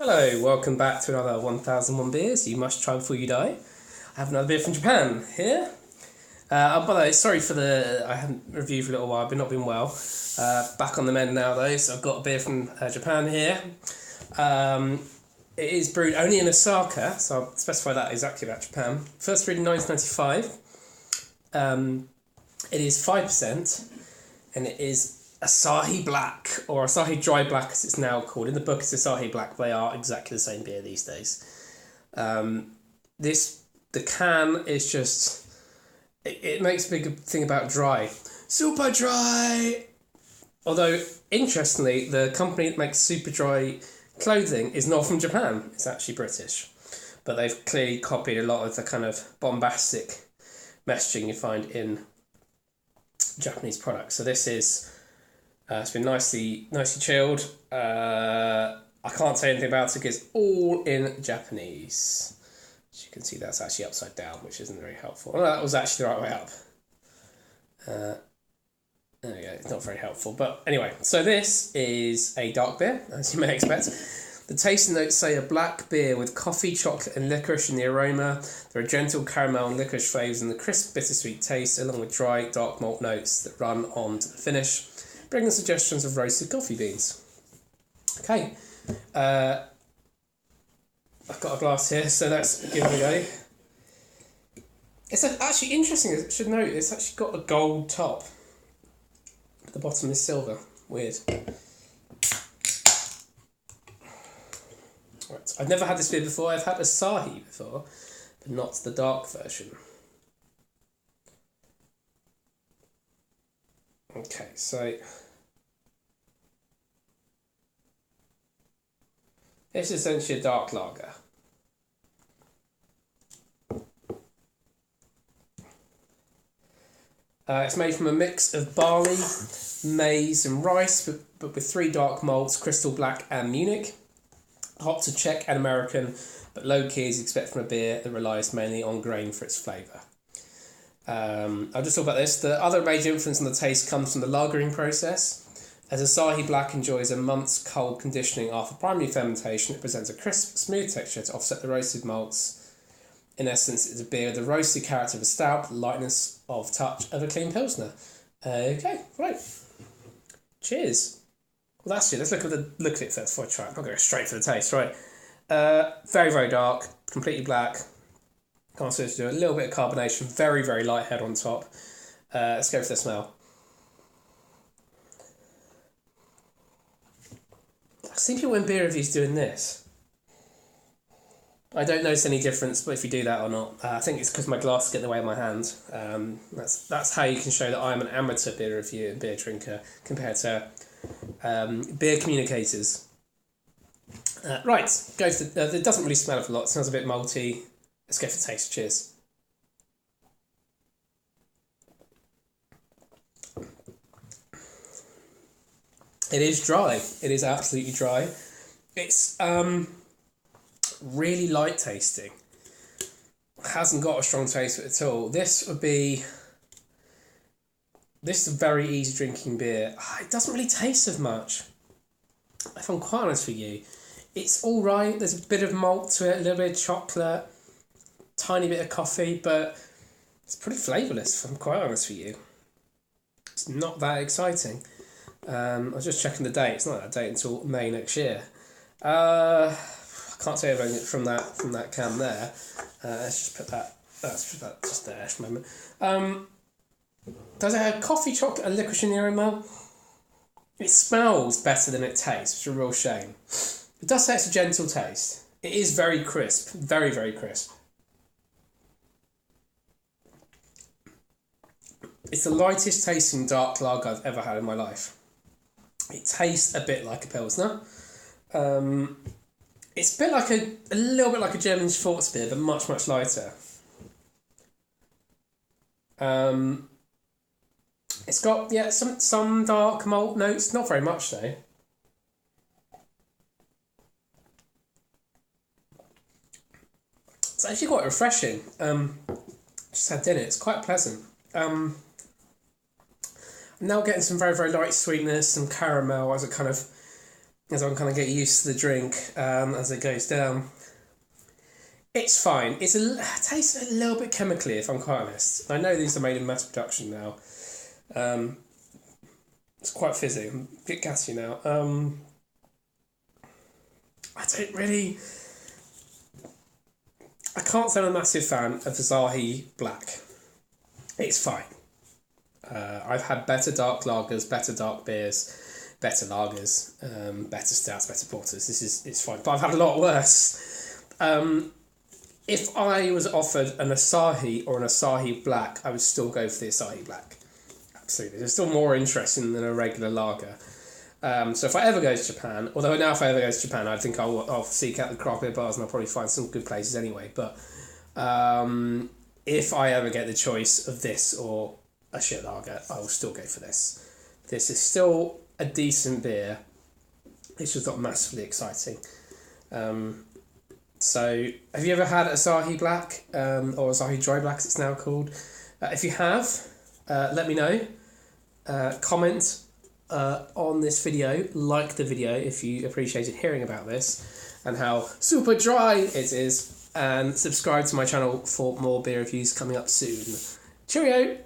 Hello, welcome back to another 1001 Beers You Must Try Before You Die. I have another beer from Japan here. By the way, sorry for I haven't reviewed for a little while, I've not been well. Back on the mend now though, so I've got a beer from Japan here. It is brewed only in Osaka, so I'll specify that exactly about Japan. First brewed in 1995. It is 5%, and it is Asahi Black, or Asahi Dry Black as it's now called. In the book it's Asahi Black, but they are exactly the same beer these days. The can is just, it makes a big thing about dry. Super dry! Although, interestingly, the company that makes super dry clothing is not from Japan, it's actually British. But they've clearly copied a lot of the kind of bombastic messaging you find in Japanese products. So this is... it's been nicely chilled. I can't say anything about it because it's all in Japanese. As you can see, that's actually upside down, which isn't very helpful. Oh, that was actually the right way up. There we go, it's not very helpful. But anyway, so this is a dark beer, as you may expect. The tasting notes say a black beer with coffee, chocolate and licorice in the aroma. There are gentle caramel and licorice flavours and the crisp bittersweet taste, along with dry, dark malt notes that run on to the finish, bringing suggestions of roasted coffee beans. Okay, I've got a glass here, so let's give it a go. It's actually interesting, I should note, it's actually got a gold top. The bottom is silver. Weird. Right. I've never had this beer before. I've had Asahi before, but not the dark version. Okay, so... it's essentially a dark lager. It's made from a mix of barley, maize and rice, but with 3 dark malts, Crystal Black and Munich. Hops are Czech and American, but low-key is expected from a beer that relies mainly on grain for its flavour. I'll just talk about this. The other major influence on the taste comes from the lagering process. As Asahi Black enjoys a month's cold conditioning after primary fermentation, it presents a crisp, smooth texture to offset the roasted malts. In essence, it's a beer with the roasted character of a stout, lightness of touch of a clean pilsner. Okay, right. Cheers. Well, that's it. Let's look at it first before I try it. I'll go straight for the taste, right? Very, very dark, completely black. Can't see to do a little bit of carbonation. Very, very light head on top. Let's go for the smell. I've seen people in beer reviews doing this. I don't notice any difference, but if you do that or not, I think it's because my glasses get in the way of my hand. That's how you can show that I'm an amateur beer reviewer and beer drinker compared to beer communicators. Right, go for it doesn't really smell of a lot. It smells a bit malty. Let's go for the taste. Cheers. It is dry. It is absolutely dry. It's really light tasting. Hasn't got a strong taste at all. This is a very easy drinking beer. It doesn't really taste of much, if I'm quite honest with you. It's all right. There's a bit of malt to it, a little bit of chocolate, tiny bit of coffee, but it's pretty flavourless, if I'm quite honest with you. It's not that exciting. I was just checking the date. It's not that date until May next year. I can't say anything from that can there. Let's just put that. Let's put that just there for a moment. Does it have coffee, chocolate, and licorice in the aroma? It smells better than it tastes, which is a real shame. It does say it's a gentle taste. It is very crisp, very, very crisp. It's the lightest tasting dark lager I've ever had in my life. It tastes a bit like a pilsner. It's a bit like a little bit like a German Schwarzbier, but much, much lighter. It's got, some dark malt notes, not very much though. It's actually quite refreshing. Just had dinner, it's quite pleasant. I'm now getting some very, very light sweetness, some caramel as a kind of as I'm kind of getting used to the drink as it goes down. It's fine. It tastes a little bit chemically, if I'm quite honest. I know these are made in mass production now. It's quite fizzy. I'm a bit gassy now. I can't say I'm a massive fan of Asahi Black. It's fine. I've had better dark lagers, better dark beers, better lagers, better stouts, better porters. It's fine. But I've had a lot worse. If I was offered an Asahi or an Asahi Black, I would still go for the Asahi Black. Absolutely. It's still more interesting than a regular lager. So if I ever go to Japan, although now if I ever go to Japan, I think I'll seek out the craft beer bars and I'll probably find some good places anyway. But if I ever get the choice of this or a shit lager, I will still go for this. This is still a decent beer. It's just not massively exciting. So have you ever had Asahi Black or Asahi Dry Black as it's now called? If you have, let me know. Comment on this video, like the video if you appreciated hearing about this and how super dry it is, and subscribe to my channel for more beer reviews coming up soon. Cheerio!